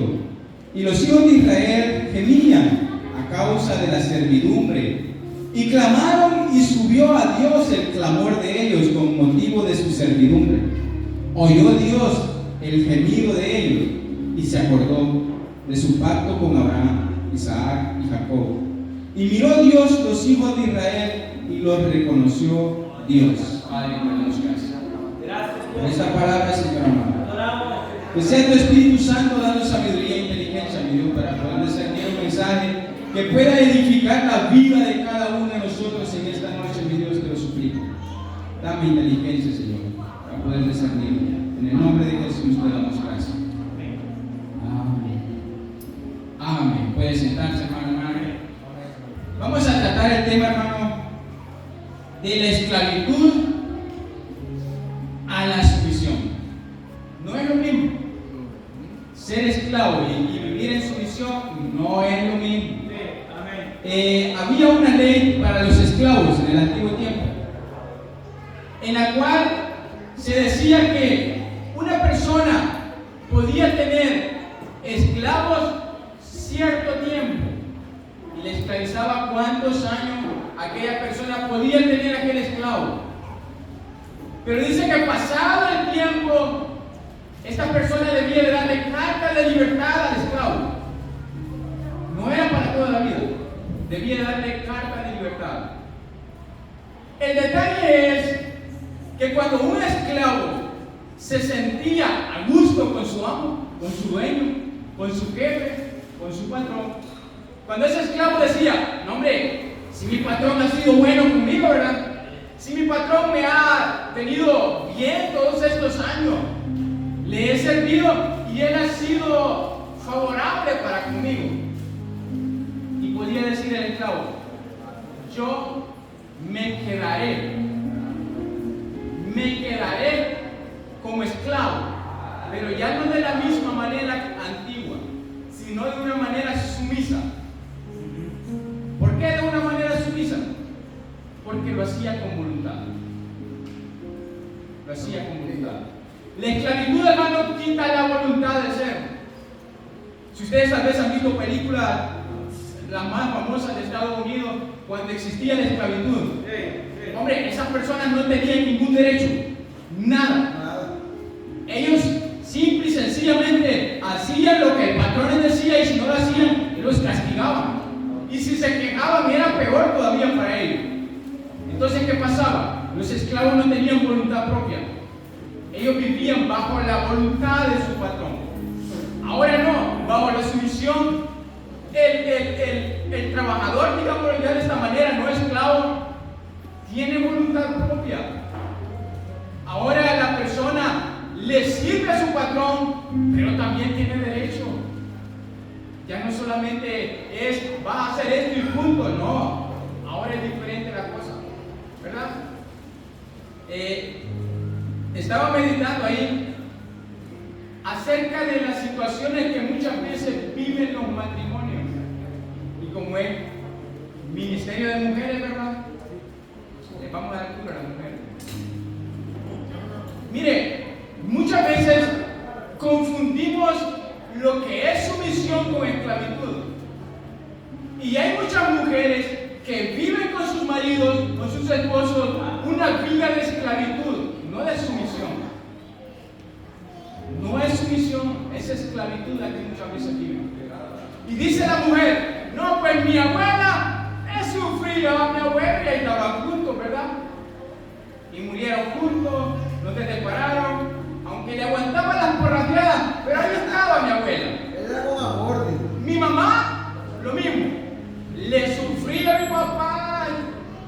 Egipto, y los hijos de Israel gemían a causa de la servidumbre, y clamaron, y subió a Dios el clamor de ellos con motivo de su servidumbre. Oyó Dios el gemido de ellos, y se acordó de su pacto con Abraham, Isaac y Jacob. Y miró Dios los hijos de Israel, y los reconoció Dios. Padre, te damos gracias. Por esta palabra, Señor amado. Que sea tu Espíritu Santo dando sabiduría e inteligencia, mi Dios, para poder discernir un mensaje que pueda edificar la vida de cada uno de nosotros en esta noche, mi Dios, te lo suplico. Dame inteligencia, Señor, para poder discernir. En el nombre de Jesús te damos gracias. Amén. Amén. Puede sentarse, hermano. Vamos a tratar el tema, hermano, de la esclavitud a la sumisión. No es lo mismo. Ser esclavo y vivir en sumisión no es lo mismo. Había una ley para los esclavos en el antiguo tiempo, en la cual se decía que una persona podía tener esclavos cierto tiempo y le esclavizaba cuántos años aquella persona podía tener aquel esclavo. Pero dice que pasado el tiempo, esta persona debía de darle carta de libertad al esclavo. No era para toda la vida, debía de darle carta de libertad. El detalle es que cuando un esclavo se sentía a gusto con su amo, con su dueño, con su jefe, con su patrón, cuando ese esclavo decía, no hombre, si mi patrón ha sido bueno conmigo, ¿verdad? Si mi patrón me ha tenido bien todos estos años, le he servido y él ha sido favorable para conmigo. Y podía decir el esclavo, yo me quedaré como esclavo, pero ya no de la misma manera antigua, sino de una manera sumisa. ¿Por qué de una manera sumisa? Porque lo hacía con voluntad. Lo hacía con voluntad. La esclavitud, hermano, quita la voluntad de ser. Si ustedes tal vez han visto películas, las más famosas de Estados Unidos, cuando existía la esclavitud, hombre, esas personas no tenían ningún derecho, nada. Ellos simple y sencillamente hacían lo que el patrón les decía, y si no lo hacían, los castigaban. Y si se quejaban, era peor todavía para ellos. Entonces, ¿qué pasaba? Los esclavos no tenían voluntad propia. Ellos vivían bajo la voluntad de su patrón. Ahora no, bajo la sumisión. El trabajador, digámoslo ya de esta manera, no esclavo, tiene voluntad propia. Ahora la persona le sirve a su patrón, pero también tiene derecho. Ya no solamente es, vas a hacer esto y punto, no. Ahora es diferente la cosa, ¿verdad? Estaba meditando ahí acerca de las situaciones que muchas veces viven los matrimonios. Y como es ministerio de mujeres, ¿verdad? Les vamos a dar culto a las mujeres. Mire, muchas veces confundimos lo que es sumisión con esclavitud. Y hay muchas mujeres que viven con sus maridos, con sus esposos, una vida de esclavitud, no de sumisión. No es sumisión, es esclavitud la que muchas veces viven. Y dice la mujer, no, pues mi abuela sufría, mi abuela, y ahí estaban juntos, ¿verdad? Y murieron juntos, no se separaron, aunque le aguantaban las porrateadas, pero ahí estaba mi abuela. Era con amor. Mi mamá, lo mismo, le sufría a mi papá.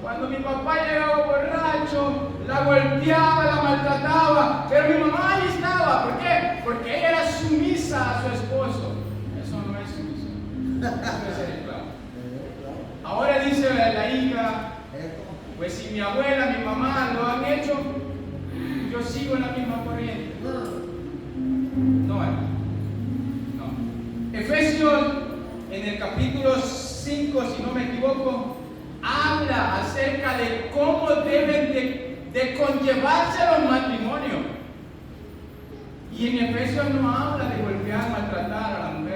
Cuando mi papá llegaba borracho, la golpeaba, la maltrataba, pero mi mamá ahí estaba. ¿Por qué? Porque ella era sumisa a su esposo. Eso no es sumisión, eso es ser esclavo. Ahora dice la hija, pues si mi abuela, mi mamá lo han hecho, yo sigo en la misma corriente. No. Efesios, en el capítulo 5, si no me equivoco, habla acerca de cómo deben de conllevarse los matrimonios. Y en Efesios no habla de golpear, maltratar a la mujer.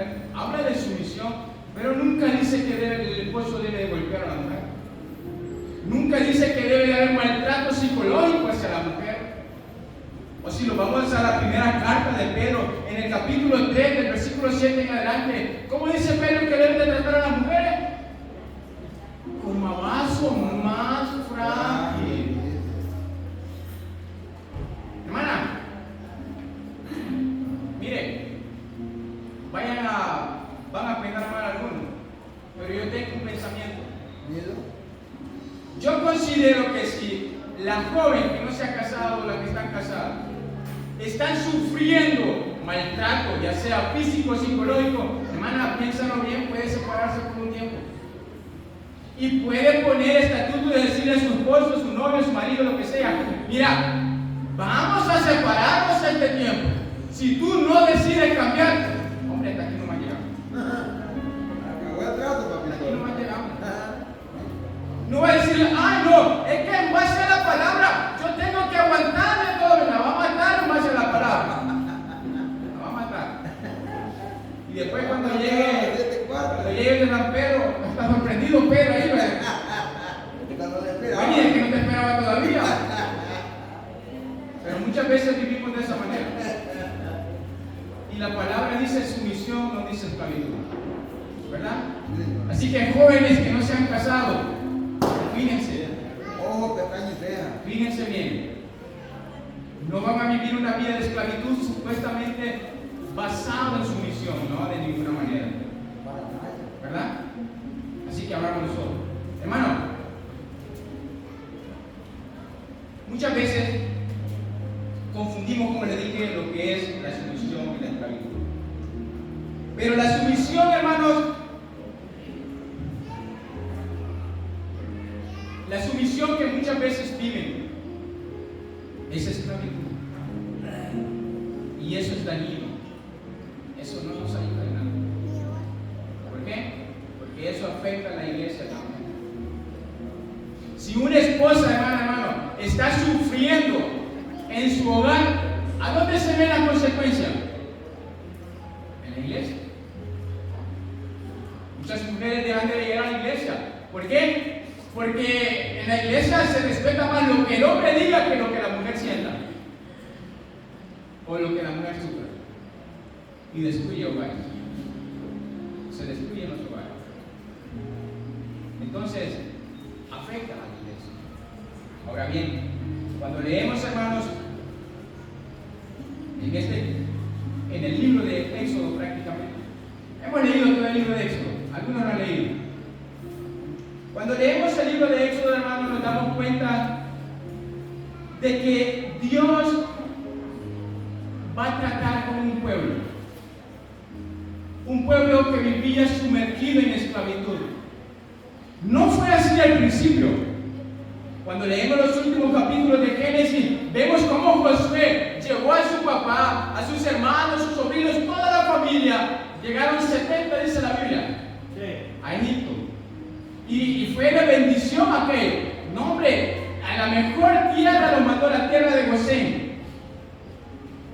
dice que el esposo debe de golpear a la mujer. Nunca dice que debe de haber maltrato psicológico hacia la mujer. O si lo vamos a la primera carta de Pedro, en el capítulo 3, del versículo 7 en adelante, ¿cómo dice Pedro que debe de tratar a las mujeres? Como a vaso más frágil. Hermana, mire, van a pegar mal a algunos, pero yo tengo un pensamiento. Yo considero que si la joven que no se ha casado o la que están casadas están sufriendo maltrato, ya sea físico o psicológico, hermana, piénsalo bien, puede separarse por un tiempo. Y puede poner estatuto de decirle a su esposo, su novio, su marido, lo que sea: mira, vamos a separarnos este tiempo. Si tú no decides cambiar, hombre, hasta aquí no me has llegado. Aquí no me has llegado. No va a decirle: ay, no, es que en base a la palabra yo tengo que aguantarme todo. Me la va a matar en base a la palabra. La va a matar. Y después cuando llegue el rampero, está sorprendido Pedro ahí, ¿verdad? Oye, es que no te esperaba todavía. Pero muchas veces vivimos de esa manera. Y la palabra dice sumisión, no dice esclavitud, ¿verdad? Así que jóvenes que no se han casado, fíjense. Fíjense bien. No van a vivir una vida de esclavitud supuestamente basada en sumisión, no de ninguna manera, ¿verdad? Así que abramos los ojos. Hermano, muchas veces confundimos, como le dije, lo que es la sumisión y la esclavitud. Pero la sumisión, hermanos, la sumisión que muchas veces viven es esclavitud. Y eso es dañino. Eso no nos ayuda en nada. ¿Por qué? Porque eso afecta a la iglesia también. Si una esposa, hermano, está sufriendo en su hogar, ¿a dónde se ve la consecuencia? En la iglesia. Muchas mujeres dejan de llegar a la iglesia. ¿Por qué? Porque en la iglesia se respeta más lo que el hombre diga que lo que la mujer sienta o lo que la mujer sufra, y destruye hogares. Se destruyen los hogares. Entonces afecta a la iglesia. Ahora bien, cuando leemos, hermanos, en el libro de Éxodo, prácticamente hemos leído todo el libro de Éxodo, algunos lo han leído. Cuando leemos el libro de Éxodo, hermanos, nos damos cuenta de que Dios va a tratar con un pueblo que vivía sumergido en esclavitud. No fue así al principio. Cuando leemos los últimos capítulos de Génesis, vemos cómo Josué llevó a su papá, a sus hermanos, sus sobrinos, toda la familia. Llegaron 70, dice la Biblia, a Egipto. Y fue de bendición aquello. No, hombre, a la mejor tierra los mandó, la tierra de Gosén.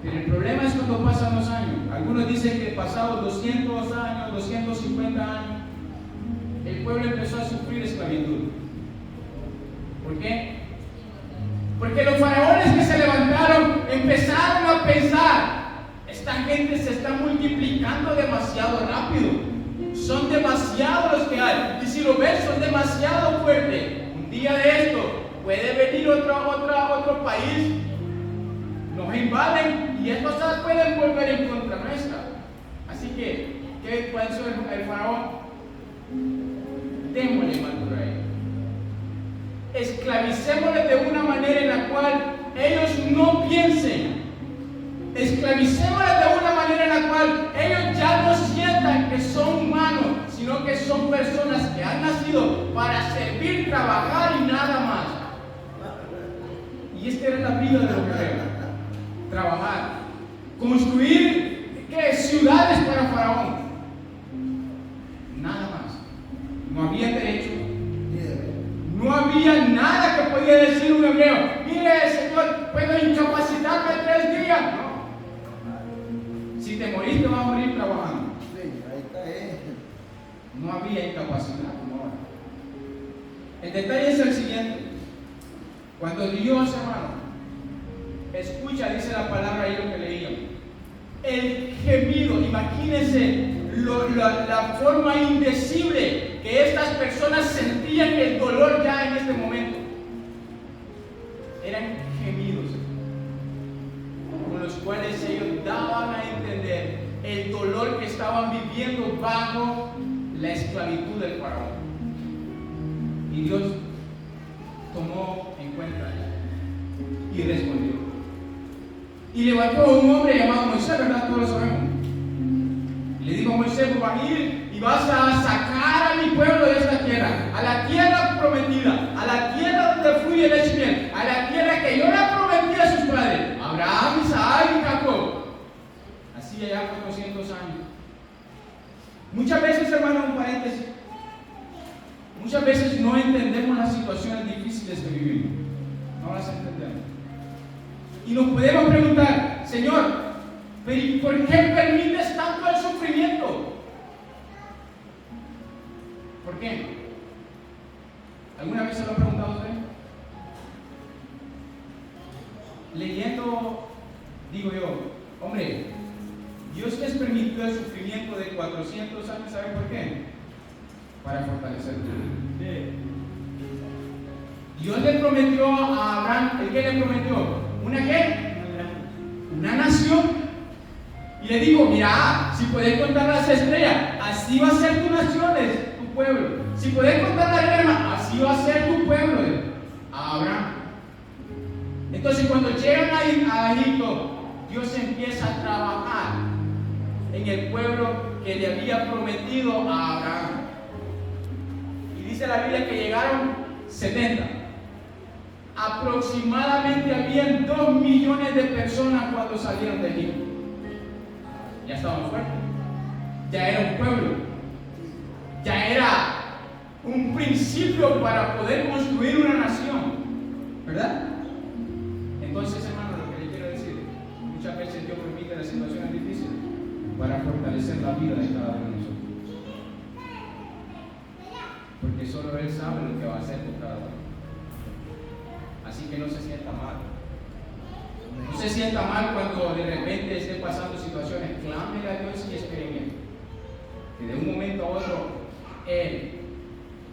Pero el problema es cuando pasan los años. Algunos dicen que pasados 200 años, 250 años, el pueblo empezó a sufrir esclavitud. ¿Por qué? Porque los faraones que se levantaron empezaron a pensar: esta gente se está multiplicando demasiado rápido, son demasiados los que hay, y si lo ven son demasiado fuertes. Un día de esto puede venir otro país, nos invaden y estas cosas pueden volver en contra nuestra. Así que, ¿qué puede ser el faraón? Démosle madura a ellos. Esclavicémosles de una manera en la cual ellos no piensen. Esclavicémosles de una manera en la cual ellos ya no sientan que son humanos, sino que son personas que han nacido para servir, trabajar y nada más. Y esta era la vida de los guerreros: trabajar, construir ciudades para Faraón, nada más. No había derecho, no había nada que podía decir un hebreo: mire, Señor, puedo incapacitarme 3 días. No, si te moriste vas a morir trabajando. no había incapacidad como ahora. El detalle es el siguiente: cuando Dios, hermano, escucha, dice la palabra ahí lo que leíamos, el gemido, imagínense la forma indecible que estas personas sentían el dolor ya en este momento. Eran gemidos con los cuales ellos daban a entender el dolor que estaban viviendo bajo la esclavitud del faraón. Y Dios tomó en cuenta y respondió. Y levantó a un hombre llamado Moisés, ¿verdad? Todos lo sabemos. Y le dijo a Moisés: vas a ir y vas a sacar a mi pueblo de esta tierra, a la tierra prometida, a la tierra donde fluye leche y miel, a la tierra que yo le prometí a sus padres, Abraham, Isaac y Jacob. Así ya 400 años. Muchas veces, hermano, un paréntesis, muchas veces no entendemos las situaciones difíciles que vivimos. No las entendemos. Y nos podemos preguntar: Señor, ¿pero por qué permites tanto el sufrimiento? ¿Por qué? ¿Alguna vez se lo ha preguntado usted? Leyendo, digo yo, hombre, Dios les permitió el sufrimiento de 400 años, ¿sabe por qué? Para fortalecerlo. Dios le prometió a Abraham, ¿el qué le prometió? ¿Una qué? Una nación. Y le dijo: mira, si puedes contar las estrellas, así va a ser tu nación, tu pueblo. Si puedes contar la arena, así va a ser tu pueblo, a Abraham. Entonces, cuando llegan a Egipto, Dios empieza a trabajar en el pueblo que le había prometido a Abraham. Y dice la Biblia que llegaron 70. Aproximadamente habían 2 millones de personas cuando salieron de Egipto. Ya estaban fuertes. Ya era un pueblo. Ya era un principio para poder construir una nación. ¿Verdad? Entonces, hermano, lo que le quiero decir, muchas veces Dios permite las situaciones difíciles para fortalecer la vida de cada uno de nosotros. Porque solo Él sabe lo que va a hacer con cada uno. Así que no se sienta mal. No se sienta mal cuando de repente esté pasando situaciones. Clámele a Dios y espere en Él. Que de un momento a otro Él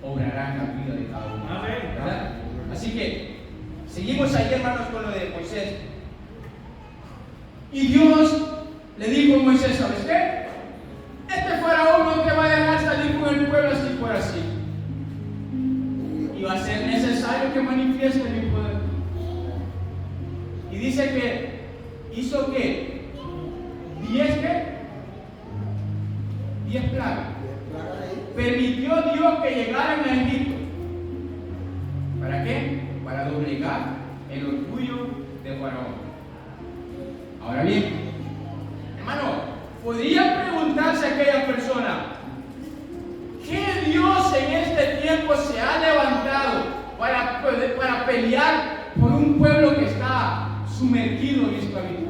obrará en la vida de cada uno. ¿Verdad? Así que seguimos ahí, hermanos, con lo de Moisés. Y Dios le dijo a Moisés: ¿sabes qué? Este faraón no te va a dejar salir con el pueblo así por así. Y va a ser necesario que manifieste mi poder. Y dice que hizo ¿qué? 10 plagas. Permitió Dios que llegaran a Egipto. ¿Para qué? Para doblegar el orgullo de Faraón. Ahora bien, hermano, podría preguntarse a aquella persona: ¿qué Dios en este tiempo se ha levantado para pelear por un pueblo que está sumergido en esclavitud?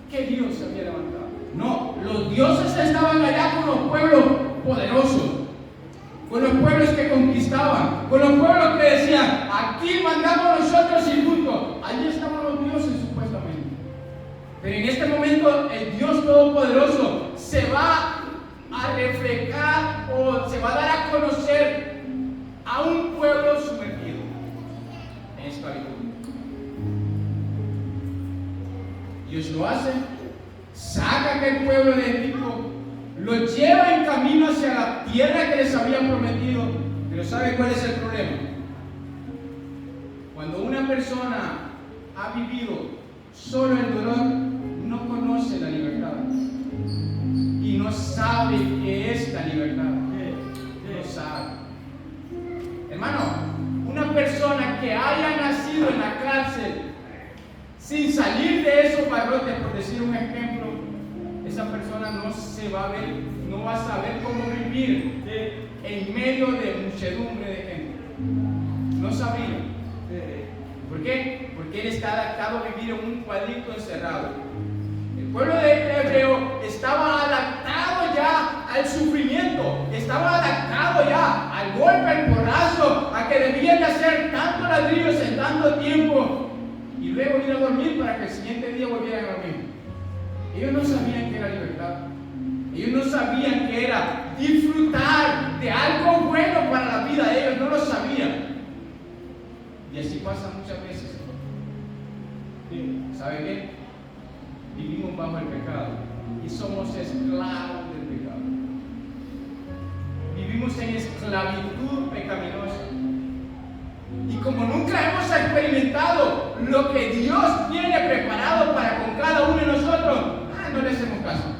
¿Qué Dios se había levantado? No, los dioses estaban allá con los pueblos poderosos, con los pueblos que conquistaban, con los pueblos que decían: aquí mandamos nosotros y punto. Allí estaban los dioses supuestamente. Pero en este momento el Dios Todopoderoso se va a reflejar o se va a dar a conocer a un pueblo sumergido en esclavitud. Dios lo hace, saca a aquel pueblo de Egipto, lo lleva en camino hacia la tierra que les había prometido. Pero ¿sabe cuál es el problema? Cuando una persona ha vivido solo el dolor, no conoce la libertad y no sabe qué es la libertad. No sabe. Hermano, una persona que haya nacido en la cárcel sin salir de esos barrotes, por decir un ejemplo, esa persona no va a saber cómo vivir en medio de muchedumbre de gente. No sabía. ¿Por qué? Porque él está adaptado a vivir en un cuadrito encerrado. El pueblo de hebreo estaba adaptado ya al sufrimiento estaba adaptado ya al golpe, al porrazo, a que debían de hacer tanto ladrillos en tanto tiempo y luego ir a dormir para que el siguiente día volvieran a dormir. Ellos no sabían que era libertad. Ellos no sabían que era disfrutar de algo bueno para la vida. Ellos no lo sabían. Y así pasa muchas veces. ¿Sabe qué? Vivimos bajo el pecado y somos esclavos del pecado. Vivimos en esclavitud pecaminosa. Y como nunca hemos experimentado lo que Dios tiene preparado para con cada uno de nosotros, no le hacemos caso.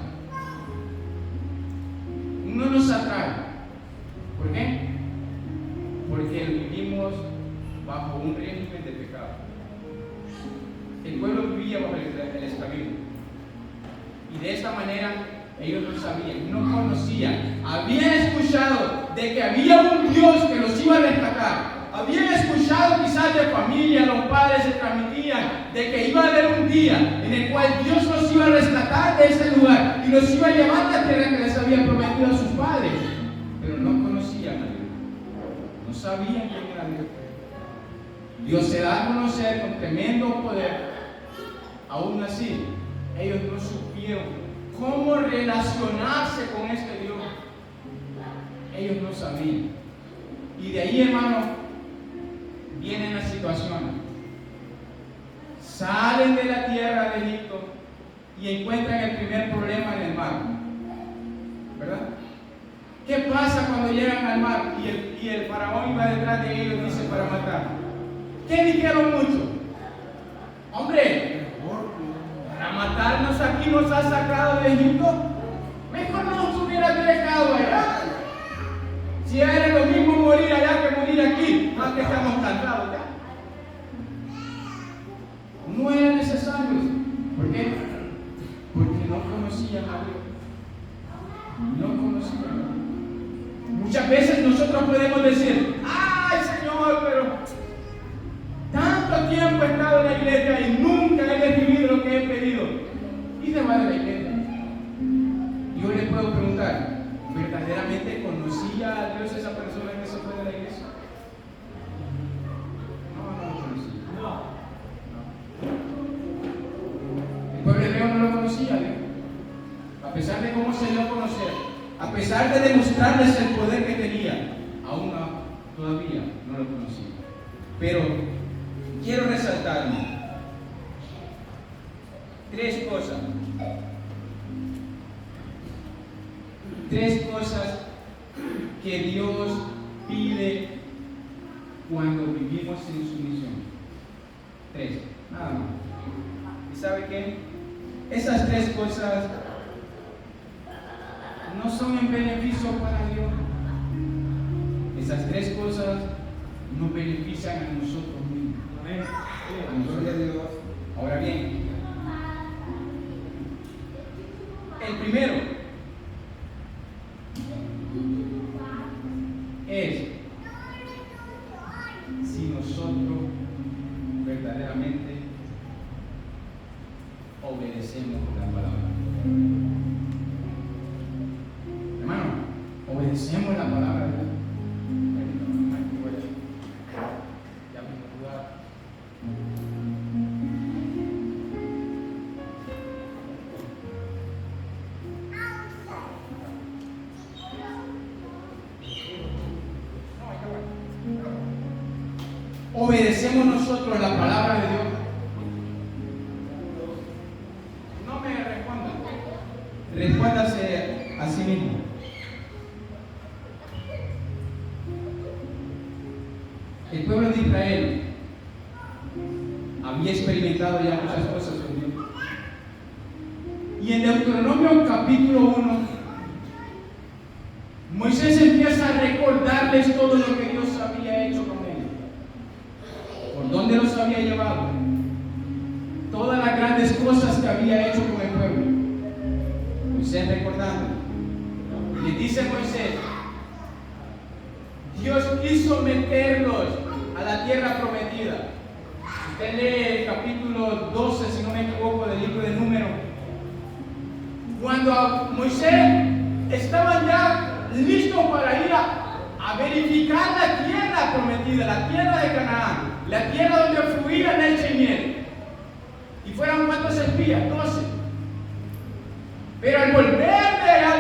No nos atrae. ¿Por qué? Porque vivimos bajo un régimen de pecado. El pueblo vivía bajo el esclavismo. Y de esta manera ellos no sabían, no conocían. Habían escuchado de que había un Dios que los iba a rescatar. Habían escuchado quizás de familia, los padres se transmitían de que iba a haber un día en el cual Dios los iba a rescatar de ese lugar y los iba a llevar a la tierra que les había prometido a sus padres. Pero no conocían a Dios. No sabían quién era Dios. Dios se da a conocer con tremendo poder. Aún así, ellos no supieron cómo relacionarse con este Dios. Ellos no sabían. Y de ahí, hermano, vienen las situaciones. Salen de la tierra de Egipto y encuentran el primer problema en el mar. ¿Verdad? ¿Qué pasa cuando llegan al mar y el faraón iba detrás de ellos, dice, para matar? ¿Qué dijeron muchos? Hombre, para matarnos aquí nos has sacado de Egipto. Mejor no nos hubieras dejado allá. Si era lo mismo morir allá que morir aquí, más que estamos cansados ya. No era necesario. ¿Por qué? Porque no conocían a Dios. No conocían. Muchas veces nosotros podemos decir, ay Señor, pero tanto tiempo he estado en la iglesia y nunca he recibido lo que he pedido. Y se va de la iglesia. Yo le puedo preguntar, ¿verdaderamente conocía a Dios esa persona que se fue de la iglesia? No lo conocía. El pueblo hebreo no lo conocía a Dios. A pesar de cómo se dio a conocer, a pesar de demostrarles el poder que tenía, aún todavía no lo conocía. Pero quiero resaltar tres cosas. Tres cosas que Dios pide cuando vivimos en sumisión. Tres, nada más. ¿Y sabe qué? Esas tres cosas no son en beneficio para Dios. Esas tres cosas nos benefician a nosotros mismos. Amén. Gloria a Dios. Ahora bien, el primero es si nosotros verdaderamente obedecemos la palabra. Hermano, obedecemos la palabra de Dios. Obedecemos nosotros la palabra de Dios. No me respondan. Respóndase a sí mismo. El pueblo de Israel había experimentado ya muchas cosas con Dios. Y en Deuteronomio capítulo 1, Moisés empieza a recordarles todo lo que Dios había hecho con ellos. Por dónde los había llevado. Todas las grandes cosas que había hecho con el pueblo. Moisés recordando. Y le dice Moisés, Dios quiso meterlos a la tierra prometida. Usted lee el capítulo 12, si no me equivoco, del libro de Números. Cuando a Moisés estaban ya listos para ir a verificar la tierra prometida, la tierra de Canaán, la tierra donde fluía leche y miel. ¿Y fueron cuántos espías? 12. Pero al volver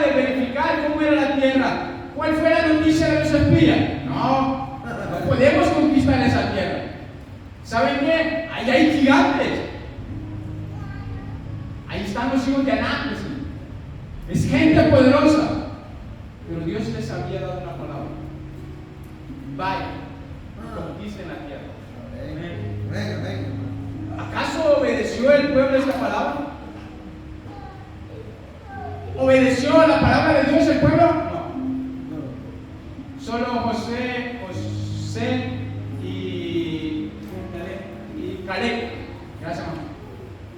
de verificar cómo era la tierra, ¿cuál fue la noticia de los espías? No podemos conquistar esa tierra. ¿Saben qué? Ahí hay gigantes. Ahí están los hijos de Anak. Es gente poderosa. Pero Dios les había dado una palabra. Vaya, conquisten la tierra. ¿Acaso obedeció el pueblo esta palabra? ¿Obedeció la palabra de Dios el pueblo? No. Solo José y Caleb. Gracias, mamá.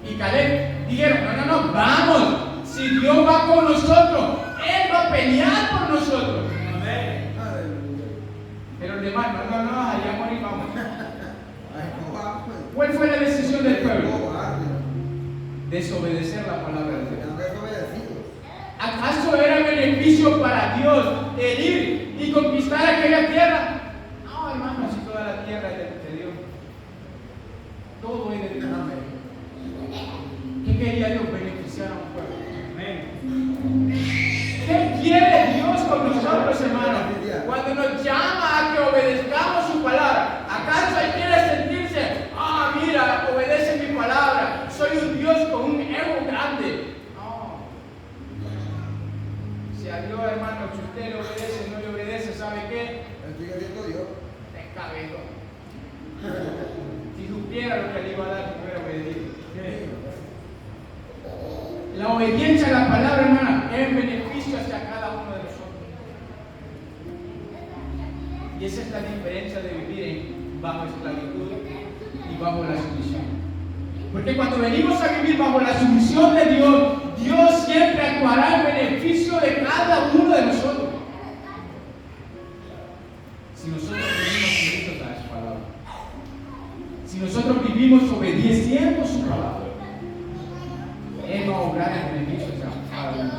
Y Caleb dijeron, no, vamos. Si Dios va con nosotros, Él va a pelear por nosotros. Amén. Pero el demás, no, allá morir vamos. ¿Cuál fue la decisión del pueblo? Desobedecer la palabra de Dios. ¿Acaso era beneficio para Dios el ir y conquistar aquella tierra? No, hermano, si toda la tierra es de Dios. Todo es de Dios. ¿Qué quería Dios? Beneficiar a un pueblo. ¿Qué quiere Dios con nosotros, hermanos? Cuando nos llama a que obedezcamos su palabra. ¿Acaso Él quiere sentirse, mira, obedece mi palabra, soy un Dios con un ego grande? No. Si a Dios, hermano, si usted le obedece, no le obedece, ¿sabe qué? Sigue siendo Dios. Es cabello. Si supiera lo que le iba a dar, si hubiera obedecido. La obediencia a la palabra, hermana, es beneficio hacia cada uno de nosotros. Y esa es la diferencia de vivir bajo esclavitud y bajo la sumisión. Porque cuando venimos a vivir bajo la sumisión de Dios, Dios siempre actuará en beneficio de cada uno de nosotros. Si nosotros vivimos sumisos a su palabra, si nosotros vivimos obedeciendo su palabra, Él va a obrar en beneficio de cada uno.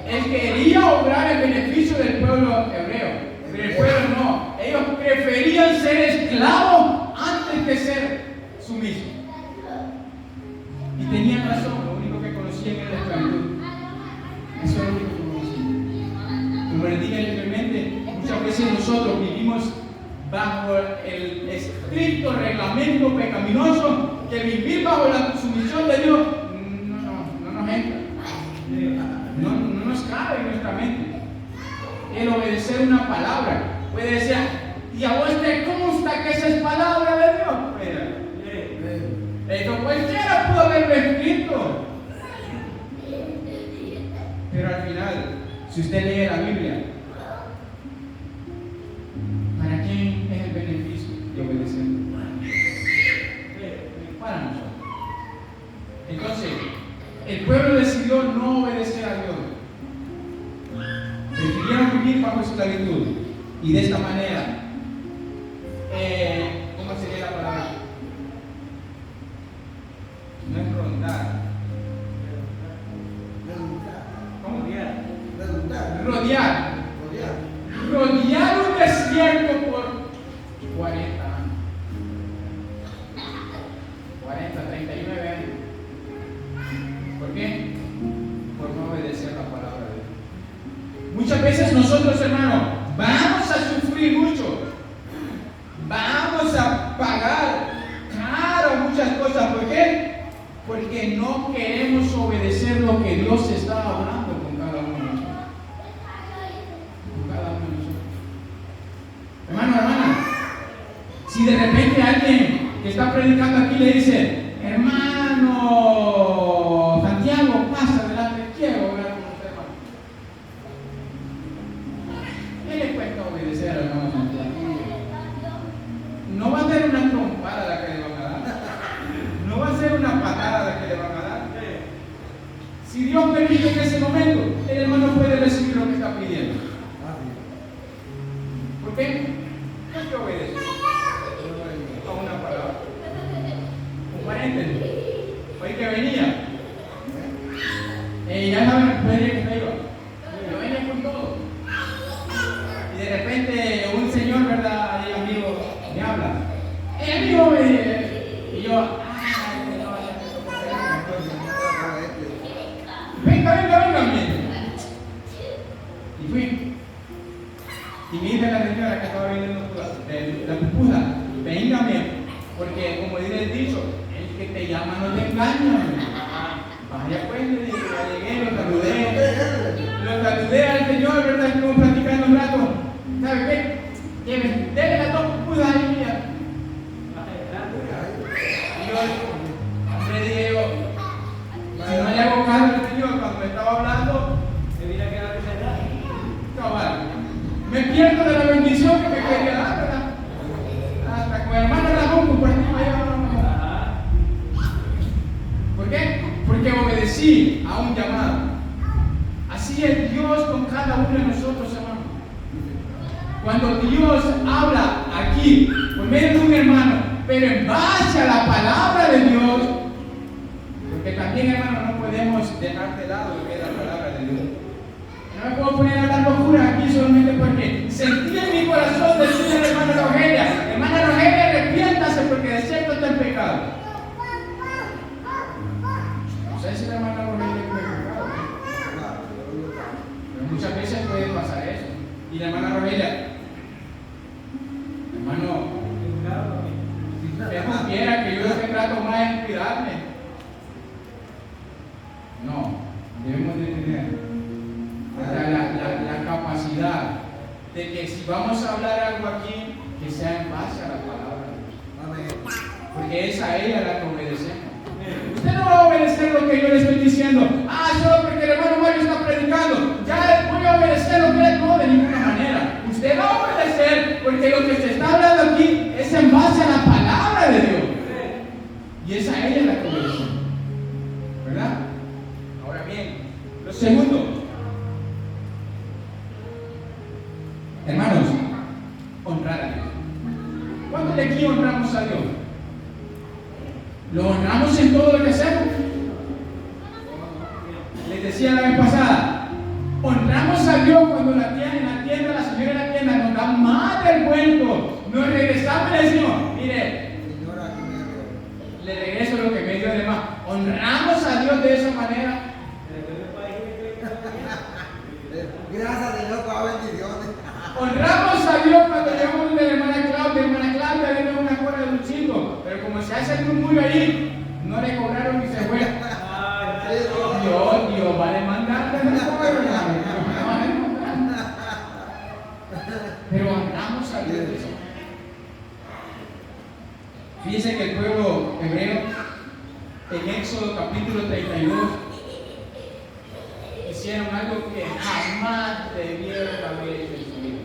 Él quería obrar en beneficio del pueblo hebreo, pero el pueblo no. Ellos preferían ser esclavos antes que ser sumisos. Y tenían razón, lo único que conocían era la esclavitud. Eso es lo único que conocían. Como les dije anteriormente, muchas veces nosotros vivimos bajo el estricto reglamento pecaminoso, que vivir bajo la sumisión de Dios no nos entra. No nos cabe en nuestra mente. El obedecer una palabra puede decir, ¿y a vos te consta que esa es palabra de Dios? Esto cualquiera pudo haberlo escrito. Pero al final, si usted lee la Biblia, ¿para quién es el beneficio de obedecer? Para nosotros. Entonces, el pueblo decidió no obedecer a Dios. Prefirieron vivir bajo esclavitud. Y de esta manera, ¿cómo sería la palabra? No es rondar. ¿Cómo? Rodear un desierto por 40 años. 39 años. ¿Por qué? Por no obedecer la palabra de Dios. Muchas veces nosotros, hermanos, vamos a sufrir mucho. Vamos a pagar caro muchas cosas. ¿Por qué? Porque no queremos obedecer lo que Dios está hablando con cada uno de nosotros. Con cada uno de nosotros. Hermano, hermana, si de repente alguien que está predicando aquí le dice, hermano Santiago, pasa adelante, quiero hablar con usted, hermano. ¿Qué le cuesta obedecer al hermano Santiago? No va a ser una trompada la que le van a dar. No va a ser una patada la que le van a dar. Si Dios permite en ese momento, el hermano puede recibir lo que está pidiendo. ¿Por qué? ¿Por qué obedece? A una palabra. Con pierdo de la bendición que me quería dar, ¿verdad? Hasta con el hermano Ramón compartimos allá. ¿Por qué? Porque obedecí a un llamado. Así es Dios con cada uno de nosotros, hermano. Cuando Dios habla aquí, por medio de un hermano, pero en base a la palabra de Dios, porque también, hermano, no podemos dejar de lado lo que es la palabra de Dios. No me puedo poner a dar locura aquí solamente porque sentí en mi corazón decirle a la hermana Rogelia, hermana Rogelia, arrepiéntase porque de cierto está en pecado. No sé si la hermana Rogelia está en pecado, pero muchas veces puede pasar eso. Y la hermana Rogelia, hermano, si usted supiera que yo lo que trato más es cuidarme. No, debemos de tener la capacidad de que si vamos a hablar algo aquí, que sea en base a la palabra de Dios. Porque es a ella la que obedecemos. Usted no va a obedecer lo que yo le estoy diciendo. Solo porque el hermano Mario está predicando, ya voy a obedecer lo que él no, de ninguna manera. Usted va a obedecer porque lo que se está hablando aquí es en base a la palabra de Dios. Y es a ella la que obedecemos. ¿Verdad? Ahora bien, lo segundo, hermanos, honrar a Dios. ¿Cuántos de aquí honramos a Dios? ¿Lo honramos en todo lo que hacemos? Les decía la vez pasada, honramos a Dios cuando en la tienda, la señora de la tienda nos da más del cuento. Nos regresamos y le decimos, mire, le regreso lo que me dio de más. Honramos a Dios de esa manera. Gracias Señor por la bendición. Honramos a Dios cuando llegamos de la hermana Claudia viene una cola de un chico, pero como se hace el murmullo ahí, no le cobraron y se fue. Dios va a demandar de la cola, pero honramos a Dios de eso. Fíjense que el pueblo hebreo, en Éxodo capítulo 32, hicieron algo que jamás debieron haber hecho en su vida.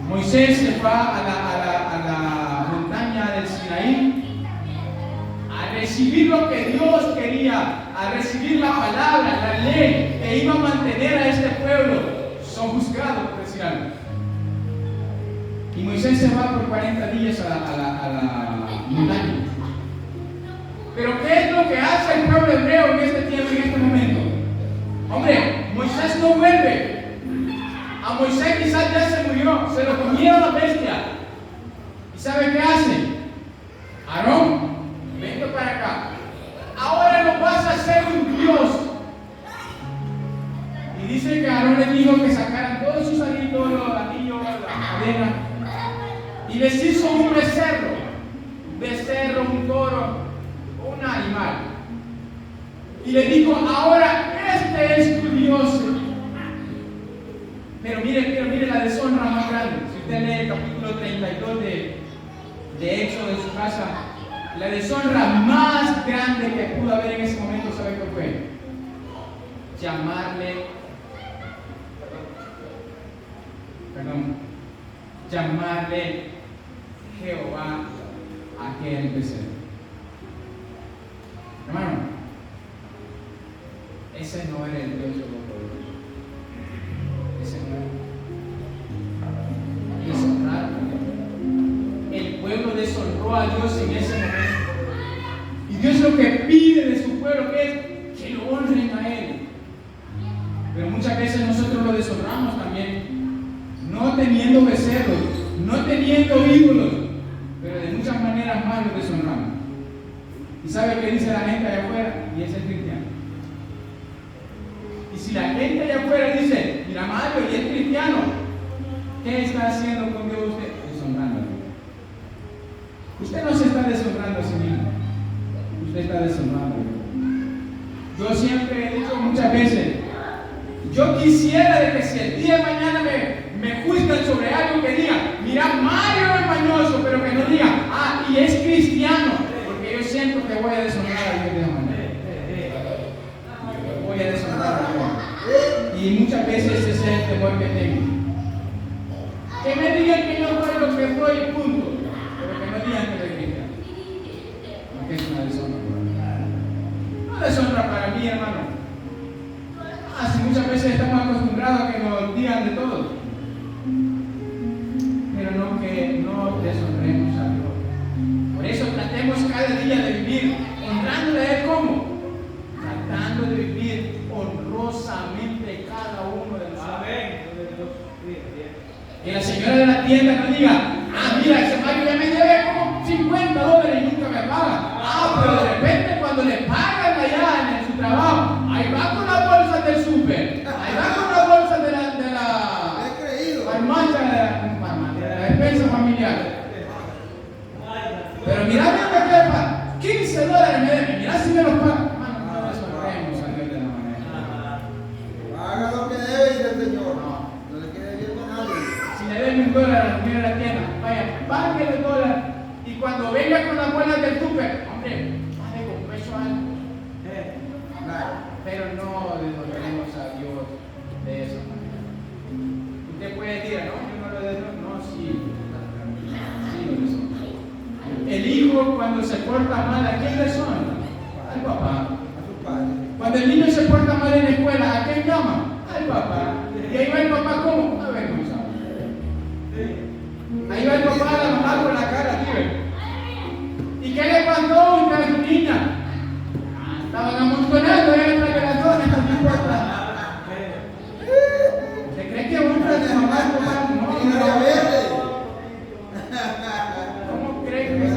Moisés se va a la montaña del Sinaí a recibir lo que Dios quería, a recibir la palabra, la ley que iba a mantener a este pueblo sojuzgado, por decir algo. Y Moisés se va por 40 días a la montaña. Pero ¿qué es lo que hace el pueblo hebreo en este tiempo, en este momento? Hombre, Moisés no vuelve. A Moisés quizás ya se murió, se lo comieron la bestia. ¿Y sabe qué hacen? Aarón, venga para acá. Ahora no vas a ser un Dios. Y dice que Aarón les dijo que sacaran todos sus anillos, los anillos, la cadena, y les hizo un becerro, un toro, un animal. Y le dijo, ahora este es tu Dios. Pero mire la deshonra más grande. Si usted lee el capítulo 32 de Éxodo en su casa, la deshonra más grande que pudo haber en ese momento, ¿sabe qué fue? Llamarle Jehová a aquel becerro. Hermano, ese no era el Dios de los pueblos. Ese no era. Deshonraron. El pueblo deshonró a Dios en ese momento. Y Dios lo que pide de su pueblo es que lo honren a Él. Pero muchas veces nosotros lo deshonramos también. No teniendo becerros, no teniendo ídolos, pero de muchas maneras más lo deshonramos. ¿Y sabe qué dice la gente allá afuera? Y ese es cristiano. Y si la gente allá afuera dice, mira Mario, y es cristiano, ¿qué está haciendo con Dios usted? Deshonrando a Dios. Usted no se está deshonrando a sí mismo, usted está deshonrando a Dios. Yo siempre he dicho muchas veces, yo quisiera de que si el día de mañana me juzgan sobre algo que diga, mira Mario es mañoso, pero que no diga, y es cristiano, porque yo siento que voy a deshonrar a Dios de esa manera. Voy a deshonrar a Dios. Y muchas veces ese es el temor que tengo. Que me digan que yo soy lo que soy, punto. Pero que no digan que soy cristiano. Porque es una deshonra. No deshonra para mí, hermano. Si muchas veces estamos acostumbrados a que nos digan de todo. Pero no que no deshonremos a Dios. Por eso tratemos cada día de vivir honrándole a Él como. Tratando de vivir honrosamente cada uno de nosotros. Que la señora de la tienda no diga, mira, ese Mario ya me debe como $50 y nunca me paga. Pero de repente cuando le pagan allá en su trabajo, ahí va con la bolsa del súper, ahí va con la bolsa de la farmacia, de la despensa familiar. Pero mira lo que quepa, $15 me debe, mira si me lo paga. No deshonremos a Dios de la manera. Haga lo que debe, dice el Señor. No le quede bien a nadie. Si le den $1 a la señora de la tienda, vaya, páguele el $1. Y cuando venga con las bolsas del súper, hombre, pague con peso algo. Pero no deshonremos a Dios de esa manera. Usted puede decir, no, yo no lo deshonro. No, sí lo deshonro. El hijo cuando se porta mal, ¿a quién deshonra? Al papá. A su padre. Cuando el niño se porta mal en la escuela, ¿a quién llama? Al papá. Y ahí va el papá, ¿cómo? Avergonzado. Ahí va el papá a la mamá con la cara, tío. ¿Y qué le pasó a su niña? Estaban amontonando en la relación, no me importa. ¿Se cree que uno de su mamá no? ¿Cómo cree que se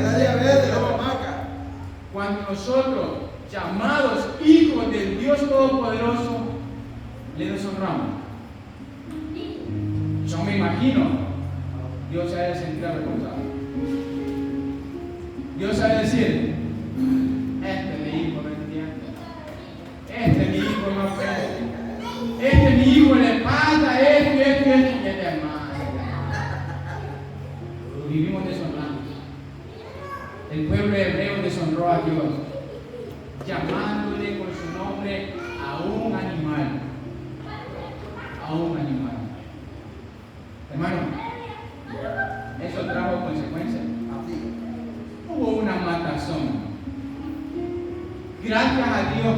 cuando nosotros, llamados hijos del Dios Todopoderoso, le deshonramos? Yo me imagino, Dios se ha de sentir avergonzado. Dios ha de decir, mi hijo no entiende, mi hijo no aprende, mi hijo le pasa esto, y este hermano. Vivimos deshonrando. El pueblo hebreo deshonró a Dios, llamándole por su nombre a un animal. Hermano, eso trajo consecuencias. Hubo una matazón. Gracias a Dios,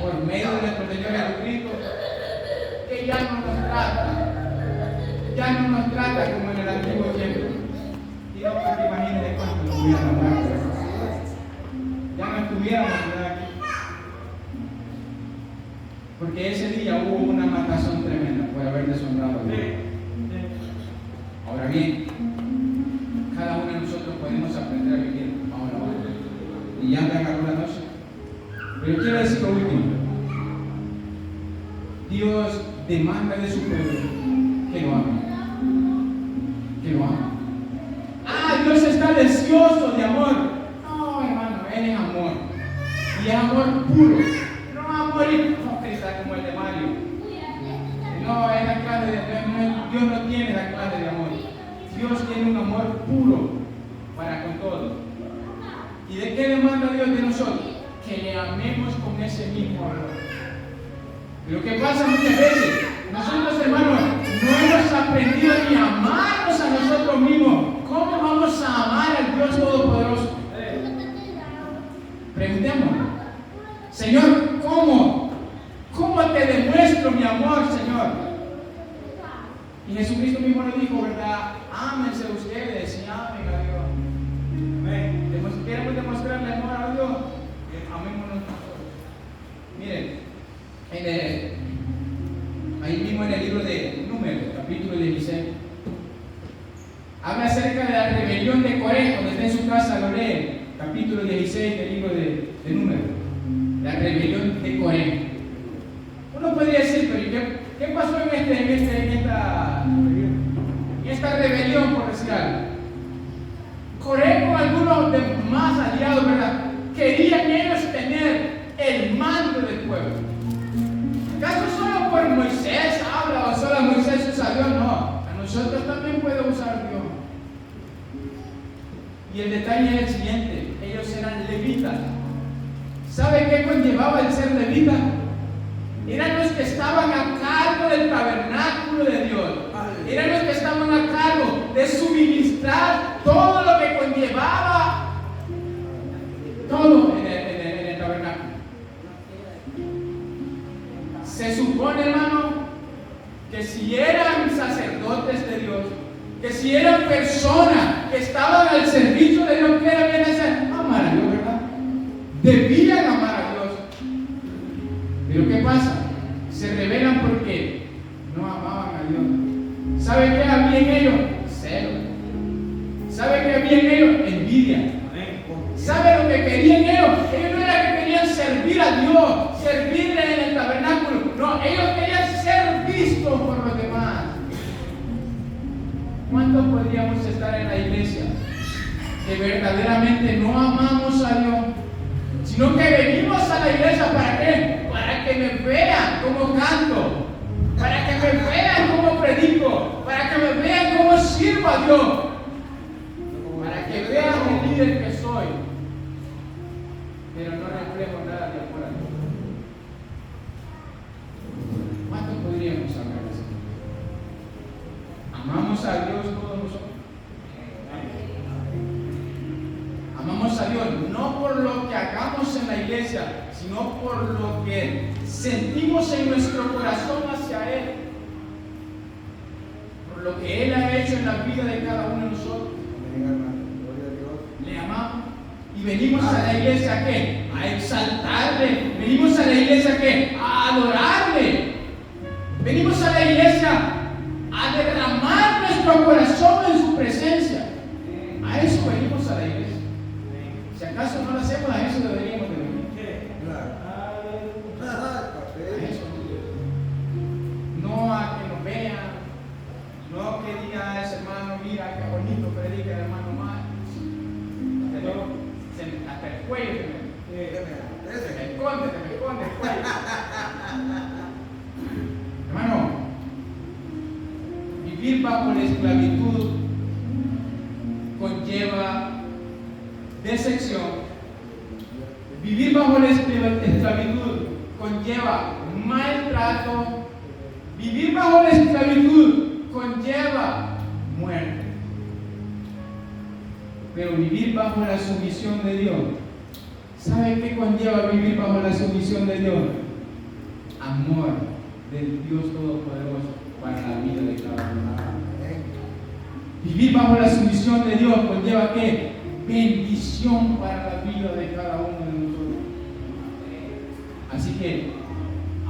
por medio de nuestro Señor Jesucristo, que ya no nos trata como en el antiguo tiempo. Y no, porque imagínense cuánto nos hubieran amado. Ya no estuviéramos aquí. Porque ese día hubo una matazón tremenda por haber deshonrado a Dios. Ahora bien, cada uno de nosotros podemos aprender a vivir ahora. Y ya me agarró la noche. Pero quiero decir lo último. Dios demanda de su pueblo que lo ame. Dios está deseoso de amor. No, hermano, Él es amor. Y es amor puro. No amor hipócrita como el de Mario. No, es la clase de Dios no tiene la clase de amor. Dios tiene un amor puro para con todos. ¿Y de qué demanda Dios de nosotros? Que le amemos con ese mismo amor. Pero ¿qué pasa muchas veces? Nosotros, hermanos, no hemos aprendido ni a amarnos a nosotros mismos. ¿Cómo vamos a amar al Dios Todopoderoso? Preguntémonos, Señor, ¿cómo? ¿Cómo te demuestro mi amor, Señor? Y Jesucristo mismo lo dijo, ¿verdad? Ámense ustedes y amen a Dios. ¿Queremos demostrarle amor a Dios? Amémonos nosotros. Miren, ahí mismo en el libro de Números, capítulo 16, habla acerca de la rebelión de Coré. Cuando está en su casa lo lee, capítulo 16 del libro de Números, la rebelión de Coré. Uno podría decir, pero ¿qué pasó en esta rebelión, por decir algo? Coré con algunos de más aliados, ¿verdad? Querían ellos tener el mando del pueblo. ¿Acaso solo por Moisés habla o solo Moisés usa a Dios? No, a nosotros también puede usar Dios. Y el detalle es el siguiente: ellos eran levitas. ¿Sabe qué conllevaba el ser levita? Eran los que estaban a cargo del tabernáculo de Dios. Eran los que estaban a cargo de suministrar todo lo que conllevaba todo en el tabernáculo. Se supone, hermano, que si eran sacerdotes de Dios, que si eran personas que estaban al servicio de Dios, que era bien hacer, amar a Dios, ¿verdad? Debían amar a Dios. Pero ¿qué pasa? Se rebelan porque no amaban a Dios. ¿Sabe qué había en ellos? Celo. ¿Sabe qué había en ellos? Envidia. ¿Sabe lo que querían ellos? Ellos no era que querían servir a Dios, servirle en el tabernáculo. No, ellos querían ser vistos por los demás. ¿Cuántos podríamos estar en la iglesia que verdaderamente no amamos a Dios, sino que venimos a la iglesia ¿para qué? Para que me vean cómo canto, para que me vean cómo predico, para que me vean cómo sirvo a Dios, para que vean el líder que soy, pero no reflejo nada de afuera? ¿Cuántos podríamos hablar así? ¿Amamos a Dios todos nosotros? Amamos a Dios no por lo que hagamos en la iglesia, sino por lo que sentimos en nuestro corazón hacia Él, por lo que Él ha hecho en la vida de cada uno de nosotros. Le amamos y venimos a la iglesia ¿a qué? A exaltarle. Venimos a la iglesia ¿a qué? A adorarle. Venimos a la iglesia a derramar nuestro corazón en su presencia. A eso venimos a la iglesia. Si acaso no lo hacemos, a eso deberíamos de venir. A eso. No a que nos vean, no que diga ese hermano, mira qué bonito predica el hermano Mar. Hasta el cuello se me esconde el cuello. Hermano, vivir bajo la esclavitud conlleva decepción. Vivir bajo la esclavitud conlleva maltrato. Vivir bajo la esclavitud conlleva muerte. Pero vivir bajo la sumisión de Dios, ¿sabe qué conlleva vivir bajo la sumisión de Dios? Amor del Dios Todopoderoso para la vida de cada uno. Vivir bajo la sumisión de Dios conlleva ¿qué? Bendición para la vida de cada uno de nosotros. Así que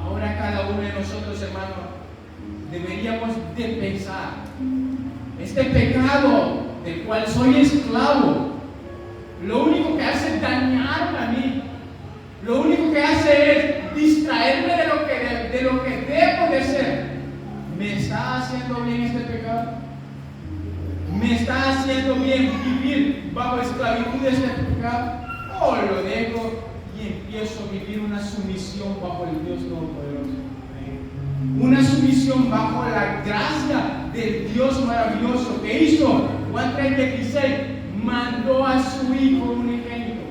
ahora cada uno de nosotros, hermanos, deberíamos de pensar: este pecado del cual soy esclavo, lo único que hace es dañarme a mí, lo único que hace es distraerme de lo que debo de ser. ¿Me está haciendo bien este pecado? ¿Me está haciendo bien vivir bajo esclavitud de este pecado? ¿O lo dejo y empiezo a vivir una sumisión bajo el Dios Todopoderoso? Una sumisión bajo la gracia del Dios maravilloso que hizo. Juan 3:16, mandó a su Hijo unigénito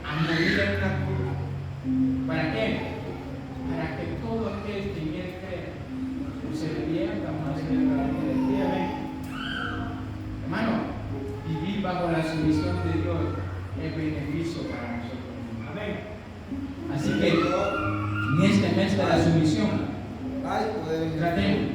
a morir en una cruz. ¿Para qué? Para que todo aquel que en Él cree no se pierda más que la vida. Hermano, vivir bajo la sumisión de Dios es beneficio para nosotros. Amén. Así que en este mes de la sumisión, tratemos.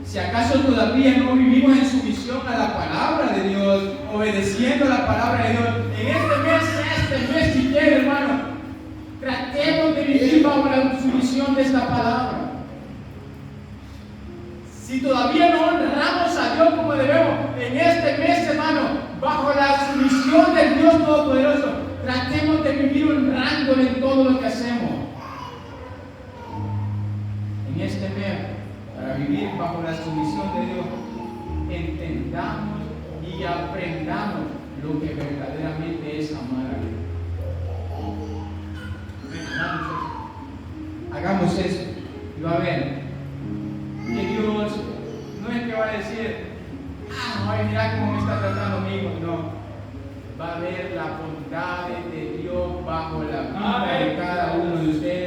Si acaso todavía no vivimos en sumisión a la palabra de Dios, obedeciendo la palabra de Dios, en este mes si quiere, hermano, tratemos de vivir bajo la sumisión de esta palabra. Si todavía no honramos a Dios como debemos, en este mes, hermano, bajo la sumisión del Dios Todopoderoso, tratemos de vivir honrándole en todo lo que hacemos. En este mes, para vivir bajo la sumisión de Dios, entendamos y aprendamos lo que verdaderamente es amar a Dios. Hagamos eso y va a ver que Dios no es que va a decir: ay, mira cómo me está tratando amigo. No. va a ver la bondad de Dios bajo la vida de cada uno de ustedes.